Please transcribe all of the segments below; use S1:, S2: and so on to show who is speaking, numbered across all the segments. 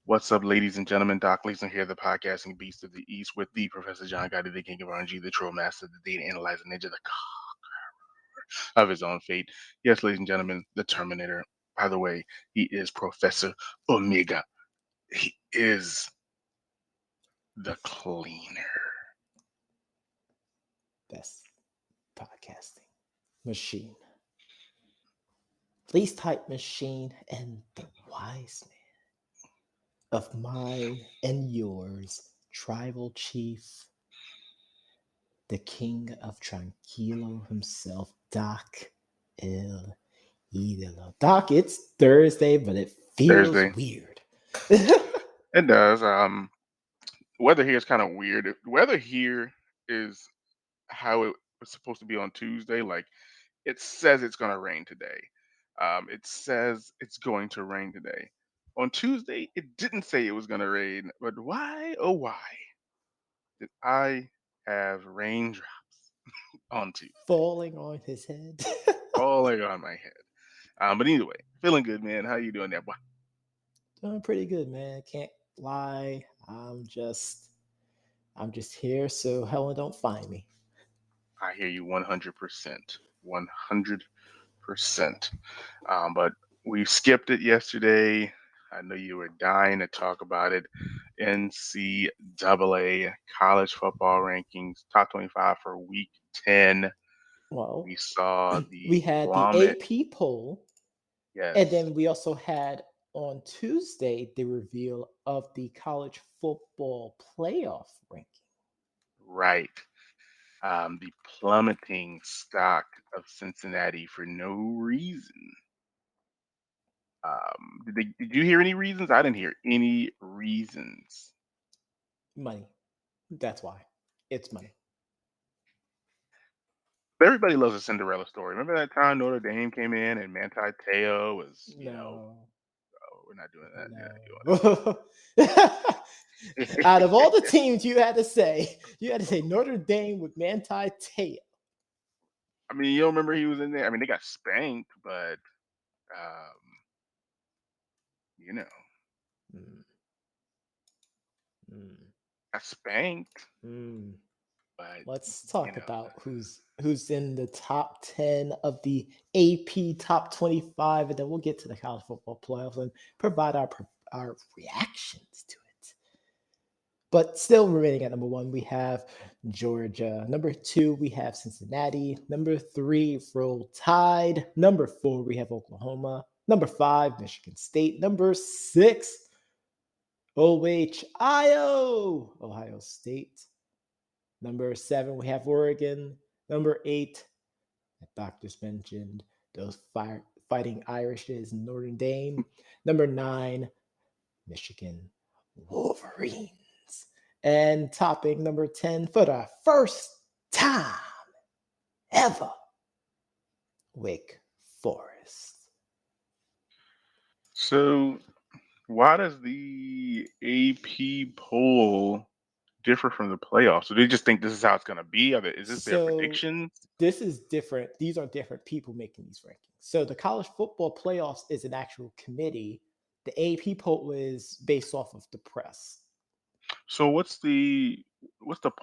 S1: What's up, ladies and gentlemen? Doc Leeson here, the podcasting beast of the East, with the Professor John Gotti, the King of RNG, the Troll Master, the Data Analyzer Ninja, the conqueror of his own fate. Yes, ladies and gentlemen, the Terminator. By the way, he is Professor Omega. He is the cleaner.
S2: Best podcasting machine. Least type machine and the wise man of my and yours, tribal chief, the king of Tranquilo himself, Doc El Idolo. Doc, it's Thursday, but it feels
S1: Thursday.
S2: weird.
S1: It does. Weather here is kind of weird. The weather here is how it was supposed to be on Tuesday. Like, it says it's going to rain today. It says it's going to rain today. On Tuesday, it didn't say it was going to rain, but why, oh why, did I have raindrops on Tuesday
S2: Falling on his head.
S1: falling on my head? But anyway, feeling good, man. How you doing there, boy?
S2: Doing pretty good, man. Can't lie. I'm just here so Helen don't find me.
S1: I hear you 100%. 100%. But we skipped it yesterday. I know you were dying to talk about it. NCAA college football rankings, top 25 for week 10.
S2: Well,
S1: We saw
S2: we had
S1: plummet.
S2: the AP poll.
S1: Yes.
S2: And then we also had on Tuesday the reveal of the college football playoff ranking.
S1: Right. The plummeting stock of Cincinnati for no reason. Did you hear any reasons? I didn't hear any reasons.
S2: Money. That's why. It's money.
S1: Everybody loves a Cinderella story. Remember that time Notre Dame came in and Manti Te'o was, we're not doing that.
S2: No. Out of all the teams you had to say Notre Dame with Manti Te'o.
S1: I mean, you don't remember he was in there. I mean, they got spanked, but got spanked. But
S2: let's talk about who's in the top 10 of the AP top 25, and then we'll get to the college football playoffs and provide our reactions to it. But still remaining at number 1, we have Georgia. Number 2, we have Cincinnati. Number 3, Roll Tide. Number 4, we have Oklahoma. Number 5, Michigan State. Number 6, Ohio State. Number 7, we have Oregon. Number 8, the doctors mentioned, those fighting Irishes, Notre Dame. Number 9, Michigan Wolverines. And topping number 10 for the first time ever, Wake Forest.
S1: So why does the AP poll differ from the playoffs? So they just think this is how it's going to be? Is this their predictions?
S2: This is different. These are different people making these rankings. So the college football playoffs is an actual committee. The AP poll is based off of the press.
S1: So what's the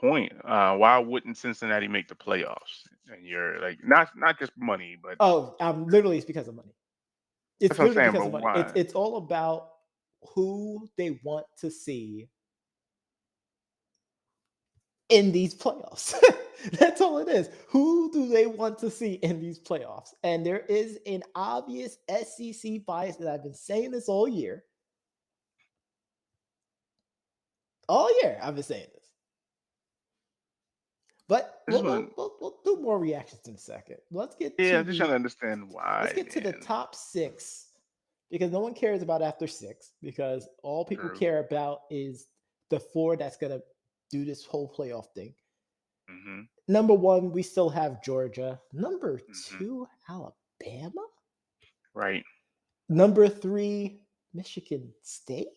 S1: point? Why wouldn't Cincinnati make the playoffs? And you're like, not just money, but
S2: literally it's because of money. It's
S1: that's
S2: literally
S1: what I'm saying,
S2: because of
S1: but
S2: money.
S1: why?
S2: It's all about who they want to see in these playoffs. That's all it is. Who do they want to see in these playoffs? And there is an obvious SEC bias that I've been saying this all year. All year I've been saying this. But we'll do more reactions in a second. Let's get
S1: I'm just trying to understand why.
S2: Let's get to the top 6, because no one cares about after 6, because all people care about is the 4 that's going to do this whole playoff thing.
S1: Mm-hmm.
S2: Number 1, we still have Georgia. Number 2, Alabama.
S1: Right.
S2: Number 3, Michigan State.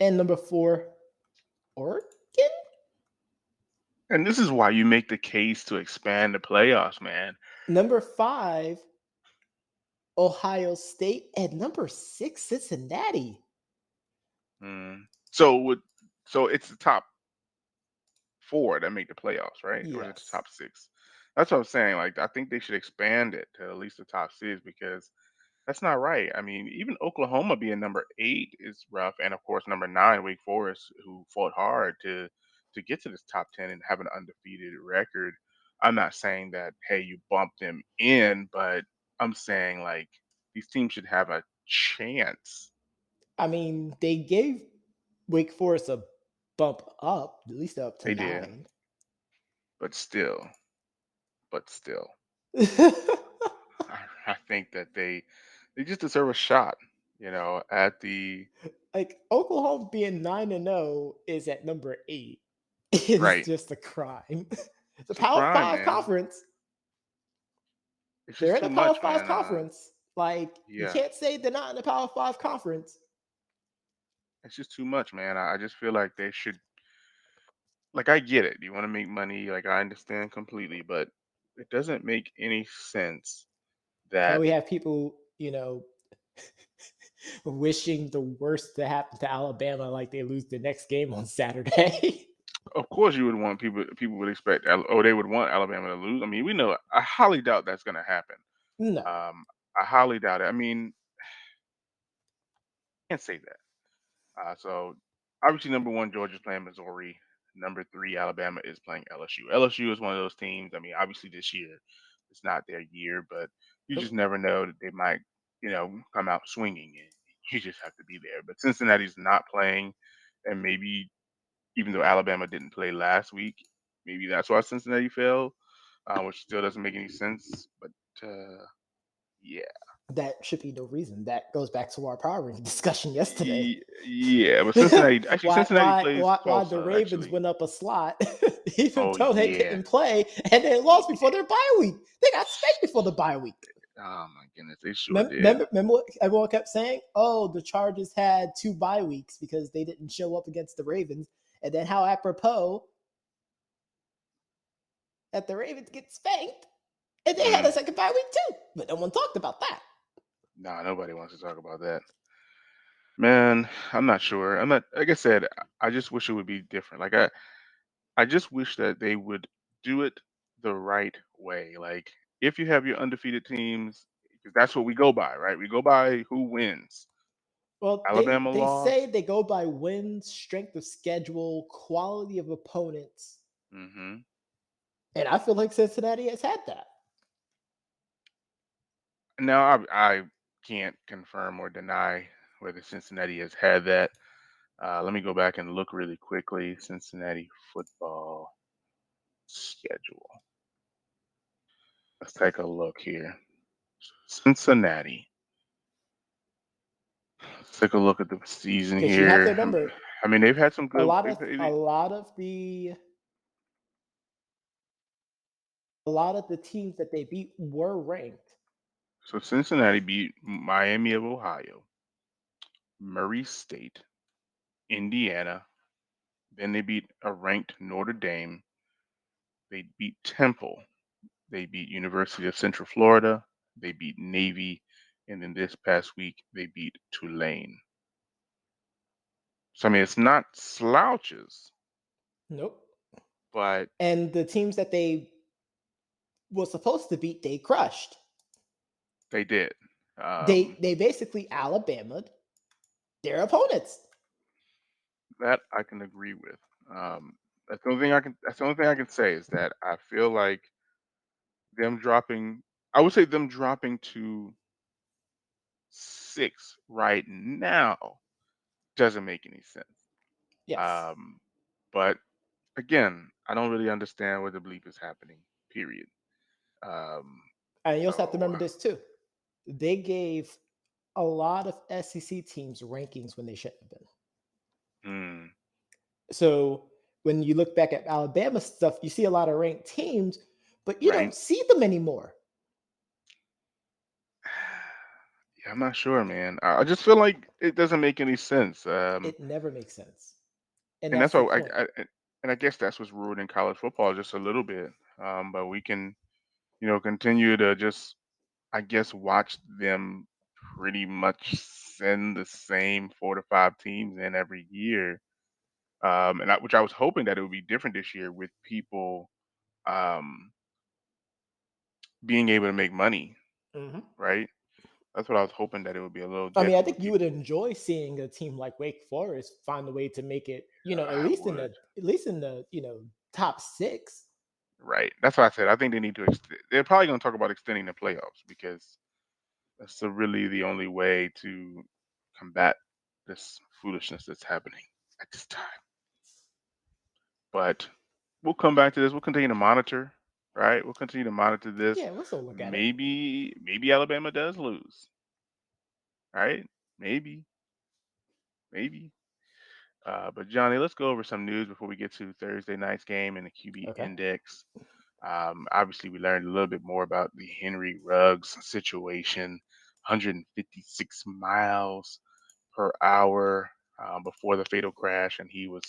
S2: And number 4, Oregon?
S1: And this is why you make the case to expand the playoffs, man.
S2: Number 5, Ohio State. And number 6, Cincinnati.
S1: Mm. So would so it's the top four that make the playoffs, right? Or is it the
S2: Yes.
S1: top six? That's what I'm saying. Like I think they should expand it to at least the top six because that's not right. I mean, even Oklahoma being number 8 is rough, and of course number 9, Wake Forest, who fought hard to get to this top 10 and have an undefeated record. I'm not saying that hey, you bump them in, but I'm saying like these teams should have a chance.
S2: I mean, they gave Wake Forest a bump up, at least up to
S1: They did,
S2: 9.
S1: but still, but still, I think that they just deserve a shot. At the
S2: Like Oklahoma being 9-0 is at number 8. It is
S1: right.
S2: just a crime. The
S1: It's a
S2: Power
S1: crime,
S2: 5
S1: man.
S2: conference,
S1: It's
S2: they're
S1: just
S2: in
S1: too
S2: the Power
S1: much,
S2: 5
S1: man.
S2: conference. Like, you
S1: Yeah,
S2: can't say they're not in the Power 5 conference.
S1: it's just too much, man. I just feel like they should. Like, I get it. You want to make money. Like, I understand completely, but it doesn't make any sense
S2: Now
S1: that,
S2: we have people, wishing the worst to happen to Alabama, like they lose the next game on Saturday.
S1: of course, you would want people would expect, they would want Alabama to lose. I mean, we know. I highly doubt that's going to happen.
S2: No.
S1: Um, I highly doubt it. I mean, I can't say that. So obviously, number one, Georgia's playing Missouri. Number three, Alabama is playing LSU. LSU is one of those teams. I mean, obviously this year it's not their year, but you just
S2: Nope.
S1: never know that they might, come out swinging, and you just have to be there. But Cincinnati's not playing, and maybe even though Alabama didn't play last week, maybe that's why Cincinnati fell, which still doesn't make any sense. But yeah,
S2: That should be no reason. That goes back to our power ranking discussion yesterday.
S1: Yeah. But Cincinnati plays
S2: Why the
S1: Tulsa
S2: Ravens
S1: actually.
S2: went up a slot, even
S1: Oh
S2: though they
S1: yeah.
S2: didn't play and they lost before their bye week. They got spanked before the bye week.
S1: Oh my goodness, they sure
S2: Remember,
S1: did.
S2: remember what everyone kept saying? Oh, the Chargers had 2 bye weeks because they didn't show up against the Ravens. And then how apropos that the Ravens get spanked and they had a
S1: Mm,
S2: second bye week too. But no one talked about that.
S1: nah, nobody wants to talk about that. Man, I'm not sure. I'm not. Like I said, I just wish it would be different. Like I just wish that they would do it the right way. Like if you have your undefeated teams, because that's what we go by, right? We go by who wins.
S2: Well, they
S1: Alabama
S2: they say
S1: lost.
S2: they go by wins, strength of schedule, quality of opponents,
S1: Hmm.
S2: and I feel like Cincinnati has had that.
S1: Now I can't confirm or deny whether Cincinnati has had that. Let me go back and look really quickly. Cincinnati football schedule. Let's take a look here. Cincinnati. Let's take a look at the season
S2: Because you have to
S1: here.
S2: remember,
S1: I mean, they've had some
S2: a
S1: good.
S2: lot of a lot of the a lot of the teams that they beat were ranked.
S1: So Cincinnati beat Miami of Ohio, Murray State, Indiana. Then they beat a ranked Notre Dame. They beat Temple. They beat University of Central Florida. They beat Navy, and then this past week they beat Tulane. So I mean, it's not slouches,
S2: Nope.
S1: but
S2: And the teams that they were supposed to beat, they crushed.
S1: they did.
S2: They basically Alabama their opponents.
S1: That I can agree with. That's the only thing I can. That's the only thing I can say is that I feel like them dropping. I would say them dropping to 6 right now doesn't make any sense.
S2: Yes.
S1: Um, but again, I don't really understand what the bleep is happening. Period. Um,
S2: And you also have to
S1: so
S2: remember this too. They gave a lot of SEC teams rankings when they shouldn't have been.
S1: mm,
S2: So when you look back at Alabama stuff, you see a lot of ranked teams, but you
S1: right.
S2: don't see them anymore.
S1: Yeah, I'm not sure, man. I just feel like it doesn't make any sense.
S2: It never makes sense. And
S1: And
S2: that's
S1: that's
S2: the
S1: why
S2: point.
S1: and I guess that's what's ruining college football just a little bit. But we can, continue to just, I guess, watch them pretty much send the same 4 to 5 teams in every year. Which I was hoping that it would be different this year with people um, being able to make money,
S2: Hmm.
S1: right? That's what I was hoping that it would be a little
S2: I mean, I
S1: different with
S2: think you would
S1: people.
S2: enjoy seeing a team like Wake Forest find a way to make it, at
S1: I
S2: least in the
S1: would.
S2: top six.
S1: Right. That's what I said. I think they need to. They're probably going to talk about extending the playoffs because that's really the only way to combat this foolishness that's happening at this time. But we'll come back to this. We'll continue to monitor. Right. We'll continue to monitor this.
S2: Yeah, we'll still look at it.
S1: Maybe Alabama does lose. Right. Maybe. Maybe. But Johnny, let's go over some news before we get to Thursday night's game and the QB
S2: Okay.
S1: index. Obviously, we learned a little bit more about the Henry Ruggs situation, 156 miles per hour before the fatal crash, and he was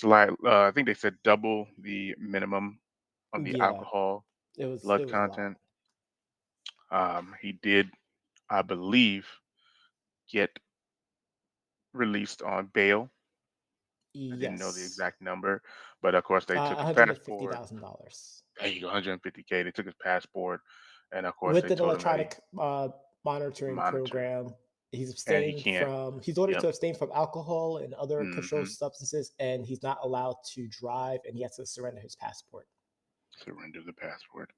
S1: I think they said double the minimum on the
S2: Yeah,
S1: alcohol
S2: it was
S1: blood
S2: it was a lot.
S1: content. He did, I believe, get released on bail. I didn't know the
S2: Yes.
S1: exact number, but of course they took
S2: One
S1: his
S2: hundred and fifty
S1: passport.
S2: thousand dollars
S1: There you go, 150K. They took his passport, and of course they
S2: with an
S1: told him that he
S2: electronic monitoring
S1: monitored,
S2: program. He's
S1: and he
S2: abstained
S1: can't.
S2: from. He's ordered
S1: Yep.
S2: to abstain from alcohol and other controlled
S1: Hmm.
S2: substances, and he's not allowed to drive, and he has to surrender his passport.
S1: Surrender the passport.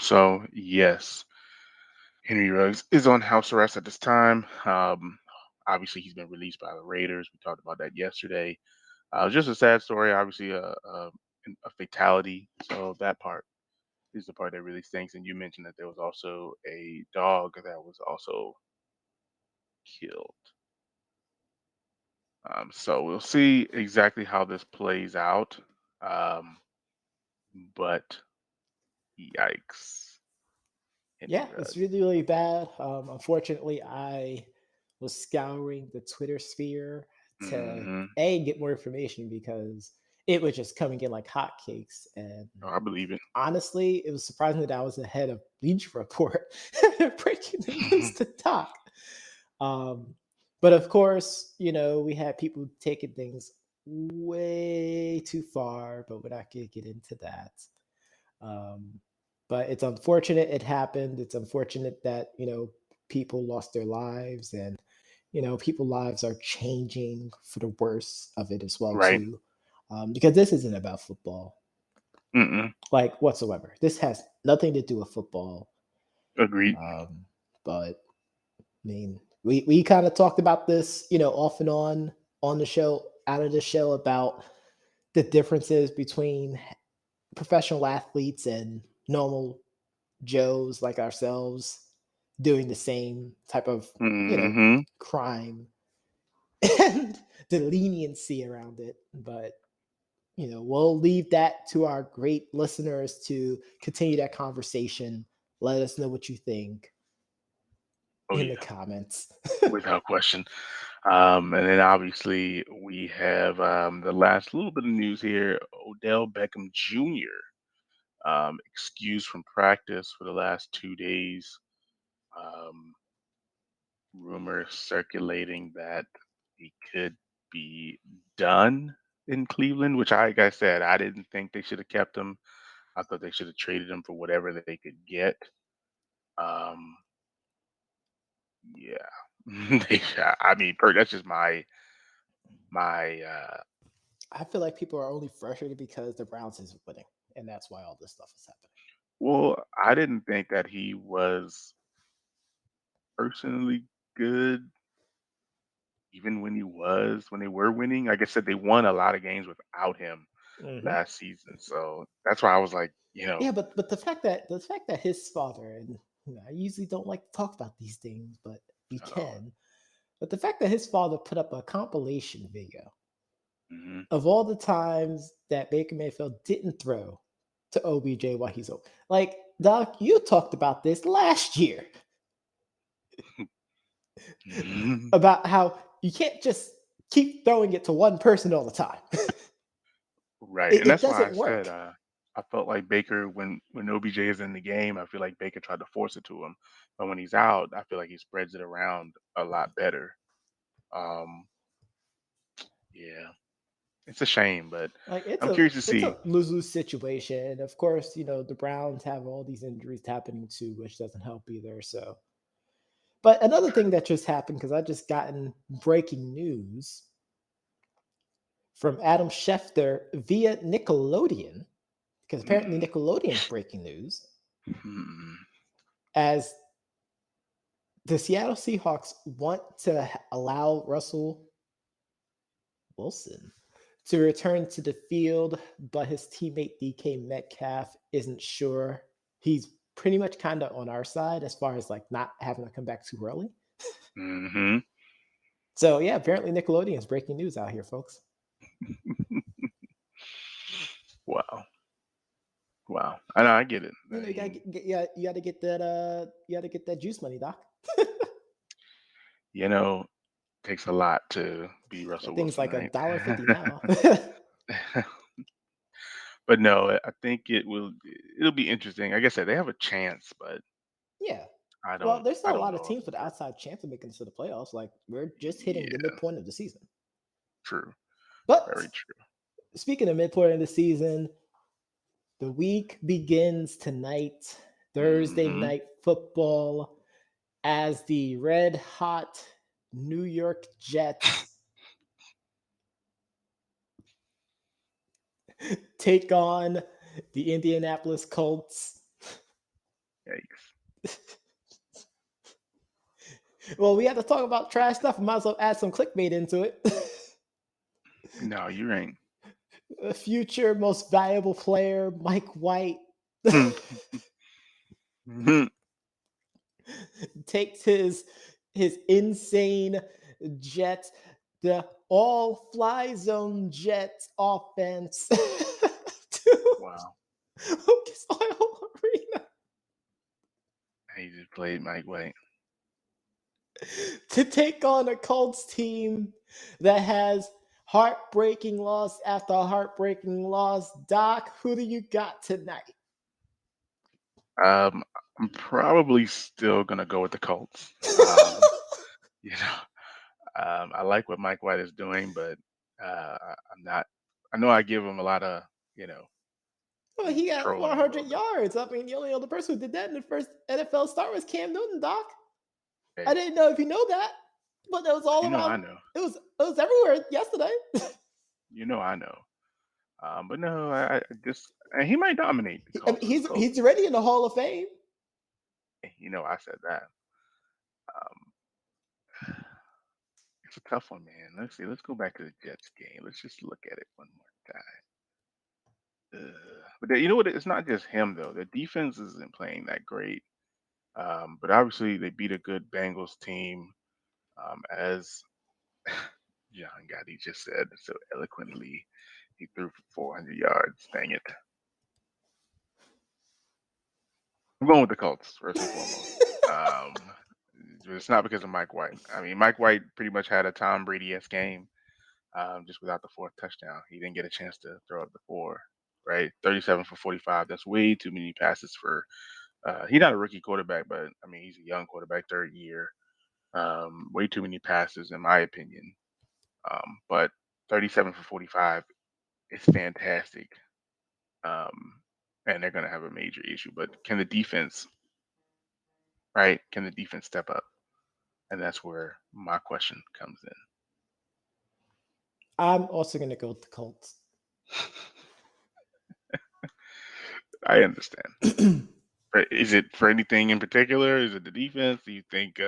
S1: So yes, Henry Ruggs is on house arrest at this time. Obviously he's been released by the Raiders. We talked about that yesterday. Just a sad story. Obviously a fatality. So that part is the part that really stinks. And you mentioned that there was also a dog that was also killed. So we'll see exactly how this plays out. Um, but yikes, Henry
S2: Yeah, it's
S1: Ruggs.
S2: really, really bad. Unfortunately, I was scouring the Twitter sphere to
S1: Hmm.
S2: get more information because it was just coming in like hotcakes. And
S1: Oh, I believe it.
S2: honestly, it was surprising that I was ahead of Bleacher Report breaking the news to talk. Um, but of course, we had people taking things way too far, but we're not going to get into that. Um, but it's unfortunate it happened. It's unfortunate that, people lost their lives, and, people lives are changing for the worse of it as well,
S1: Right.
S2: too. Because this isn't about football,
S1: Mm-mm.
S2: like whatsoever. This has nothing to do with football.
S1: Agreed.
S2: Um, but I mean, we kind of talked about this, off and on the show, out of the show, about the differences between professional athletes and normal Joes like ourselves doing the same type of,
S1: Hmm.
S2: crime and the leniency around it. But, we'll leave that to our great listeners to continue that conversation. Let us know what you think
S1: Oh
S2: in the
S1: yeah,
S2: comments.
S1: without question. And then obviously we have the last little bit of news here. Odell Beckham Jr. Excused from practice for the last 2 days. Um, Rumors circulating that he could be done in Cleveland, which like I said, I didn't think they should have kept him. I thought they should have traded him for whatever they could get. Um, yeah, I mean, that's just my.
S2: I feel like people are only frustrated because the Browns isn't winning, and that's why all this stuff is happening.
S1: Well, I didn't think that he was personally good, even when they were winning. Like I said, they won a lot of games without him
S2: Hmm.
S1: last season, so that's why I was like,
S2: Yeah, but the fact that his father, and I usually don't like to talk about these things, but we
S1: oh,
S2: can. But the fact that his father put up a compilation video
S1: mhm.
S2: of all the times that Baker Mayfield didn't throw to OBJ while he's open. Like, Doc, you talked about this last year
S1: Mhm.
S2: about how you can't just keep throwing it to one person all the time.
S1: Right,
S2: it,
S1: and
S2: it
S1: that's why I
S2: doesn't
S1: said,
S2: work.
S1: I felt like Baker when OBJ is in the game, I feel like Baker tried to force it to him, but when he's out, I feel like he spreads it around a lot better. Um, yeah, it's a shame, but
S2: Like
S1: I'm curious to
S2: it's
S1: see.
S2: a lose-lose situation. Of course, the Browns have all these injuries happening too, which doesn't help either. So, but another thing that just happened, because I just gotten breaking news from Adam Schefter via Nickelodeon, because apparently
S1: Mm,
S2: Nickelodeon's breaking news,
S1: hmm,
S2: as the Seattle Seahawks want to allow Russell Wilson to return to the field, but his teammate DK Metcalf isn't sure. He's pretty much kind of on our side as far as like not having to come back too early.
S1: hmm.
S2: So yeah, apparently Nickelodeon's breaking news out here, folks.
S1: Wow, wow. I know, I get it. I
S2: You gotta
S1: mean,
S2: yeah, you gotta get that you gotta get that juice money, Doc.
S1: you know, takes a lot to be
S2: That
S1: Russell
S2: thing's
S1: Wilson,
S2: like a
S1: right?
S2: $1.50 now.
S1: But no, I think it'll be interesting. Like I said, they have a chance, but
S2: Yeah.
S1: I
S2: Well,
S1: don't
S2: there's
S1: I
S2: still a
S1: don't
S2: lot of
S1: know if
S2: teams with
S1: it'll
S2: the
S1: work.
S2: outside chance of making it to the playoffs. Like we're just hitting the
S1: Yeah,
S2: midpoint of the season.
S1: true.
S2: But
S1: Very true.
S2: speaking of midpoint of the season, the week begins tonight, Thursday
S1: Hmm.
S2: night football, as the red hot New York Jets take on the Indianapolis Colts.
S1: Yikes.
S2: Well, we have to talk about trash stuff. We might as well add some clickbait into it.
S1: No, you ain't.
S2: A future most valuable player, Mike White,
S1: Mhm.
S2: takes his insane Jets, the all fly zone Jets offense to
S1: Wow.
S2: Lucas Oil Arena
S1: He just played Mike White.
S2: to take on a Colts team that has heartbreaking loss after heartbreaking loss. Doc, who do you got tonight?
S1: I'm probably still gonna go with the Colts. You know, I like what Mike White is doing, but I'm not. I know I give him a lot of, you know,
S2: Well, he got
S1: trolling him a
S2: 400
S1: little bit.
S2: yards. I mean, the only other person who did that in the first NFL start was Cam Newton, Doc. I
S1: Hey,
S2: didn't know if you know that, but that was all
S1: you know
S2: around.
S1: I know.
S2: It was everywhere yesterday.
S1: You know I know. But no, I just and he might dominate the
S2: I mean,
S1: Colts. The Colts.
S2: he's already in the Hall of Fame.
S1: You know I said that. Um, it's a tough one, man. Let's see. Let's go back to the Jets game. Let's just look at it one more time. But you know what? It's not just him though. The defense isn't playing that great. But obviously they beat a good Bengals team. As John Gotti just said so eloquently, he threw for 400 yards. Dang it! I'm going with the Colts first and foremost. Um, it's not because of Mike White. I mean, Mike White pretty much had a Tom Brady-esque game, just without the fourth touchdown. He didn't get a chance to throw up the four. Right, 37 for 45. That's way too many passes for. He's not a rookie quarterback, but I mean he's a young quarterback, third year. Way too many passes, in my opinion. But 37 for 45 is fantastic. Um, and they're going to have a major issue. But can the defense, right? Can the defense step up? And that's where my question comes in.
S2: I'm also going to go with the Colts.
S1: I understand. Is it for anything in particular? Is it the defense? Do you think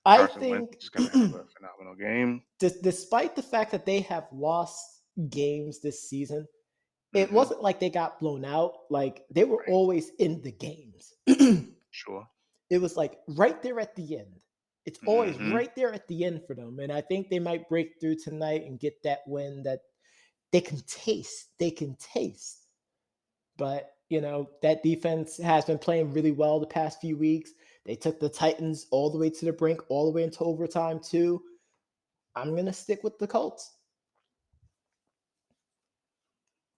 S2: I
S1: Carson Wentz
S2: think,
S1: is going to have a phenomenal game?
S2: despite the fact that they have lost games this season, it
S1: Hmm.
S2: wasn't like they got blown out. Like they were
S1: Right.
S2: always in the games.
S1: Sure.
S2: It was like right there at the end. It's always
S1: Hmm.
S2: right there at the end for them. And I think they might break through tonight and get that win that they can taste. They can taste. But, that defense has been playing really well the past few weeks. They took the Titans all the way to the brink, all the way into overtime, too. I'm gonna stick with the Colts.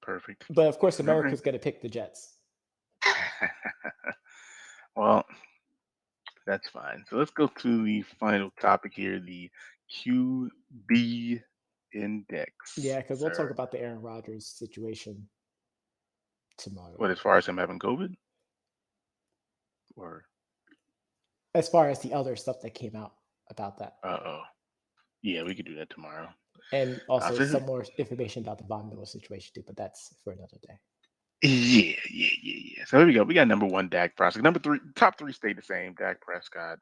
S1: Perfect.
S2: But of course,
S1: All right.
S2: America's gonna pick the Jets.
S1: Well, that's fine. So let's go to the final topic here, the QB index,
S2: Yeah, because we'll talk
S1: sir.
S2: about the Aaron Rodgers situation tomorrow.
S1: What, as far as him having COVID? Or,
S2: As far as the other stuff that came out about that,
S1: uh-oh. Yeah, we could do that tomorrow.
S2: and also
S1: So,
S2: some more information about the Von Miller situation too. But that's for another day.
S1: yeah. So here we go. We got number one, Dak Prescott. Number three, top three stayed the same: Dak Prescott,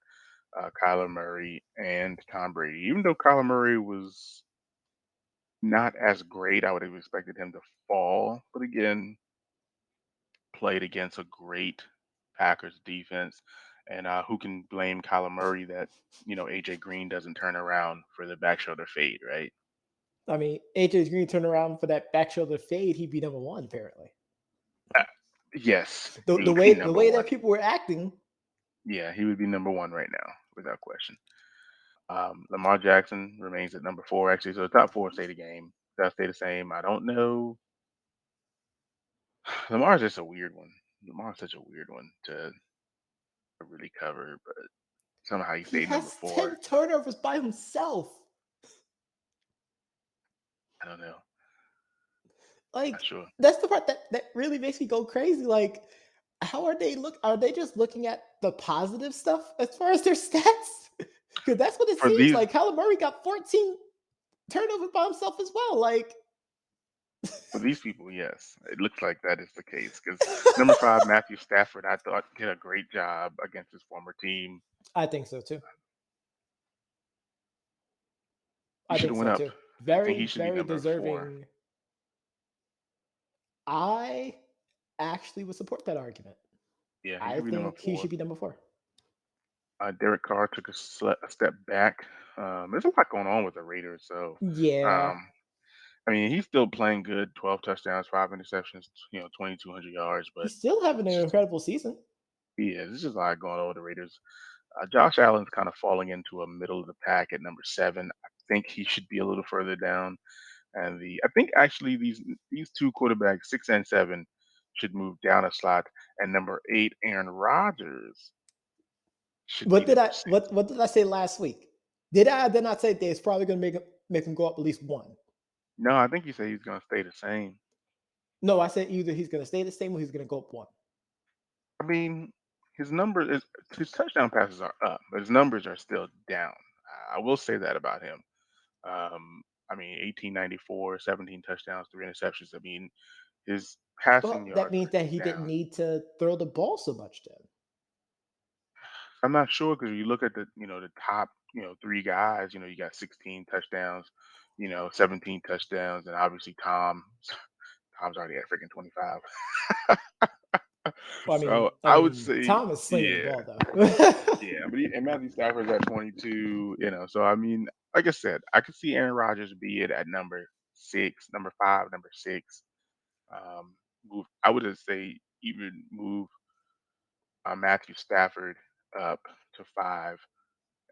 S1: Kyler Murray, and Tom Brady. Even though Kyler Murray was not as great, I would have expected him to fall. But again, played against a great Packers defense. And who can blame Kyler Murray that, AJ Green doesn't turn around for the back shoulder fade, right?
S2: I mean, AJ Green turned around for that back shoulder fade. He'd be number one apparently.
S1: Uh, yes,
S2: The
S1: he
S2: the
S1: would be
S2: way the
S1: number
S2: way that
S1: one.
S2: people were acting,
S1: Yeah, he would be number one right now, without question. Lamar Jackson remains at number four, actually. So the top four stay the game. Does stay the same. I don't know. Lamar's just a weird one. Lamar's such a weird one to really cover, but somehow he
S2: he
S1: stayed number
S2: has
S1: four.
S2: 10 turnovers by himself.
S1: I don't know. Not
S2: Like
S1: sure.
S2: that's the part that really makes me go crazy. Like, how are they look? Are they just looking at the positive stuff as far as their stats? Because that's what it
S1: For
S2: seems
S1: these
S2: like. Kyler Murray got 14 turnovers by himself as well. Like,
S1: For these people, yes, it looks like that is the case. Because number five, Matthew Stafford, I thought did a great job against his former team.
S2: I think so too.
S1: He
S2: I
S1: should
S2: think
S1: have
S2: so
S1: went up.
S2: too.
S1: I think he
S2: Very,
S1: should be
S2: very
S1: number four.
S2: deserving. I actually would support that argument.
S1: Yeah, he
S2: I
S1: should be number
S2: think he
S1: four.
S2: should be number four.
S1: Derek Carr took a step back. There's a lot going on with the Raiders, so
S2: Yeah,
S1: um, I mean he's still playing good. 12 touchdowns, five interceptions, 2,200 yards, but
S2: he's still having
S1: it's
S2: an
S1: just
S2: incredible season.
S1: he is. It's just a lot going on with the Raiders. Josh Allen's kind of falling into a middle of the pack at number seven. I think he should be a little further down. And I think actually these two quarterbacks, six and seven, should move down a slot. And number eight, Aaron Rodgers, should be
S2: What did
S1: number
S2: I
S1: six.
S2: what did I say last week? Did not say that it's probably going to make him go up at least one?
S1: No, I think you said he's going to stay the same.
S2: No, I said either he's going to stay the same or he's going to go up one.
S1: I mean, his touchdown passes are up, but his numbers are still down. I will say that about him. I mean, 1894, 17 touchdowns, three interceptions. I mean, his passing
S2: Well, that
S1: yards
S2: means
S1: are
S2: that he didn't
S1: down.
S2: need to throw the ball so much then.
S1: I'm not sure because you look at the top three guys. You got 16 touchdowns, 17 touchdowns, and obviously Tom's already at freaking 25.
S2: Well,
S1: So
S2: I
S1: I would
S2: mean,
S1: say,
S2: Tom is slinging the
S1: yeah,
S2: ball though.
S1: yeah. And Matthew Stafford's at 22. So I mean, like I said, I could see Aaron Rodgers be it at number six, number five, number six. I would just say even move Matthew Stafford up to five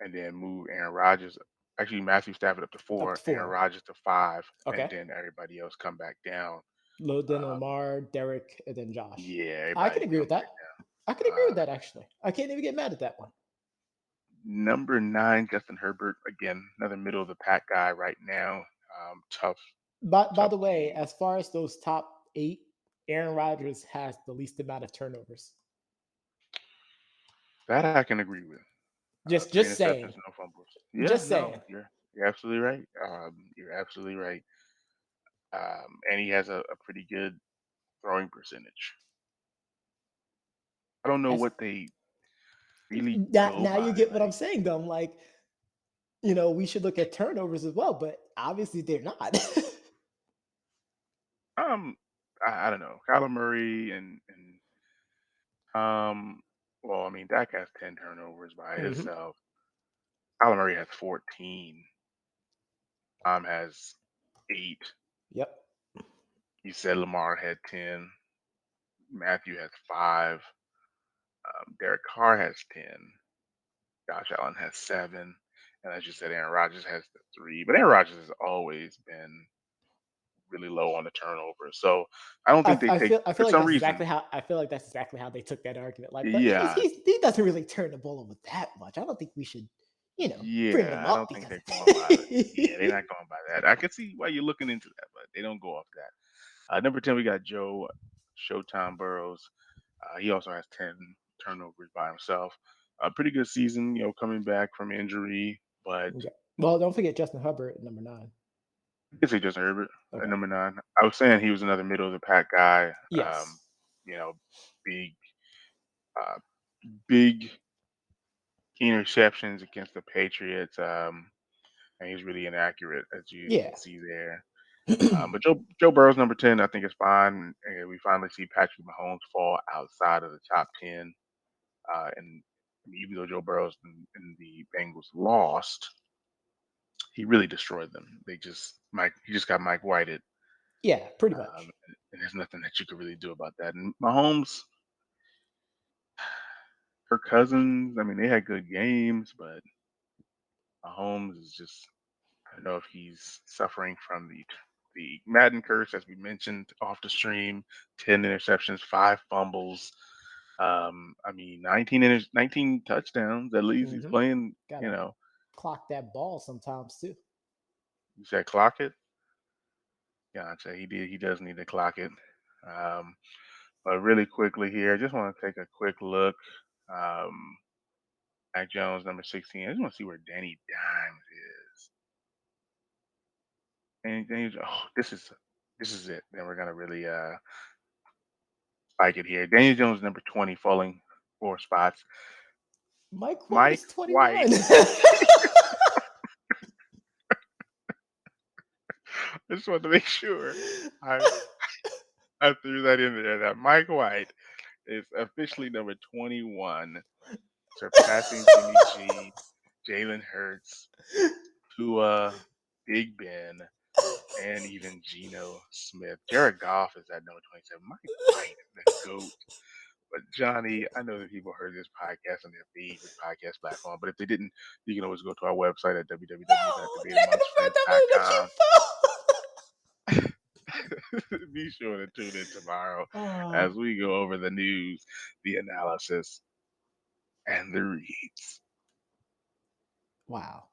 S1: and then move Aaron Rodgers. Actually, Matthew Stafford up to
S2: Up
S1: four,
S2: to
S1: Aaron
S2: four.
S1: Rodgers to five, and
S2: Okay.
S1: then everybody else come back down.
S2: Then
S1: Um,
S2: Lamar, Derek, and then Josh.
S1: yeah,
S2: I can
S1: everybody
S2: agree with
S1: comes back
S2: that. I can
S1: down.
S2: agree with that actually. I can't even get mad at that one.
S1: Number nine, Justin Herbert. Again, another middle of the pack guy right now. Tough,
S2: By
S1: tough
S2: the way,
S1: game.
S2: as far as those top eight, Aaron Rodgers has the least amount of turnovers.
S1: That I can agree with. Three
S2: Just
S1: interceptions,
S2: saying.
S1: no fumbles. Yeah,
S2: Just
S1: no,
S2: saying.
S1: you're absolutely right. You're absolutely right. And he has a pretty good throwing percentage. I don't know
S2: As
S1: what they really
S2: that
S1: go
S2: now
S1: by.
S2: you get what I'm
S1: Like,
S2: saying though. I'm like, we should look at turnovers as well, but obviously they're not.
S1: um, I don't know. Kyler Murray and well, I mean, Dak has 10 turnovers by
S2: Mhm.
S1: himself. Kyler Murray has 14. Has eight.
S2: Yep.
S1: You said Lamar had 10. Matthew has five. Derek Carr has 10. Josh Allen has seven. And as you said, Aaron Rodgers has the 3, but Aaron Rodgers has always been really low on the turnover. So I don't think they take
S2: I
S1: for
S2: feel like
S1: some
S2: that's
S1: reason.
S2: exactly how I feel like that's exactly how they took that argument. Like, but
S1: Yeah,
S2: he doesn't really turn the ball over that much. I don't think we should, bring
S1: yeah,
S2: him
S1: I
S2: up
S1: don't think
S2: because
S1: they're
S2: of
S1: going by that. Yeah, they're
S2: that.
S1: not going by that. I can see why you're looking into that, but they don't go off that. Number 10, we got Joe Showtime Burrows. He also has 10 turnovers by himself. A pretty good season, coming back from injury, but
S2: Okay. Well, don't forget Justin Herbert at number 9.
S1: I guess he just Herbert at
S2: Okay.
S1: number 9. I was saying he was another middle of the pack guy.
S2: Yes.
S1: You know, big, uh, big interceptions against the Patriots. And he's really inaccurate, as you
S2: Yeah.
S1: can see there. But Joe Burrow's number 10, I think is fine. And we finally see Patrick Mahomes fall outside of the top 10. And even though Joe Burrow's and the Bengals lost, he really destroyed them. He just got Mike Whited,
S2: Yeah, pretty
S1: um,
S2: much.
S1: and there's nothing that you could really do about that. And Mahomes, Kirk Cousins, I mean, they had good games, but Mahomes is just I don't know if he's suffering from the Madden curse, as we mentioned off the stream. 10 interceptions, 5 fumbles. I mean, 19 touchdowns. At least he's
S2: Hmm.
S1: playing.
S2: Gotta clock that ball sometimes too.
S1: You said clock it. Gotcha. He did. He does need to clock it. Um, but really quickly here, I just want to take a quick look. Um, Mac Jones, number 16. I just want to see where Danny Dimes is. And oh, this is it. Then we're gonna really spike it here. Daniel Jones, number 20, falling 4 spots.
S2: Mike White
S1: Mike
S2: is
S1: White.
S2: 21.
S1: I just wanted to make sure I I threw that in there. That Mike White is officially number 21, surpassing Jimmy G, Jalen Hurts, Tua, Big Ben, and even Geno Smith. Jared Goff is at number 27. Mike White, the GOAT. But Johnny, I know that people heard this podcast on their favorite podcast platform, but if they didn't, you can always go to our website at
S2: No, that makes you
S1: www.debateamongstfriends.com.
S2: fall.
S1: Be sure to tune in tomorrow
S2: Oh,
S1: as we go over the news, the analysis, and the reads.
S2: wow.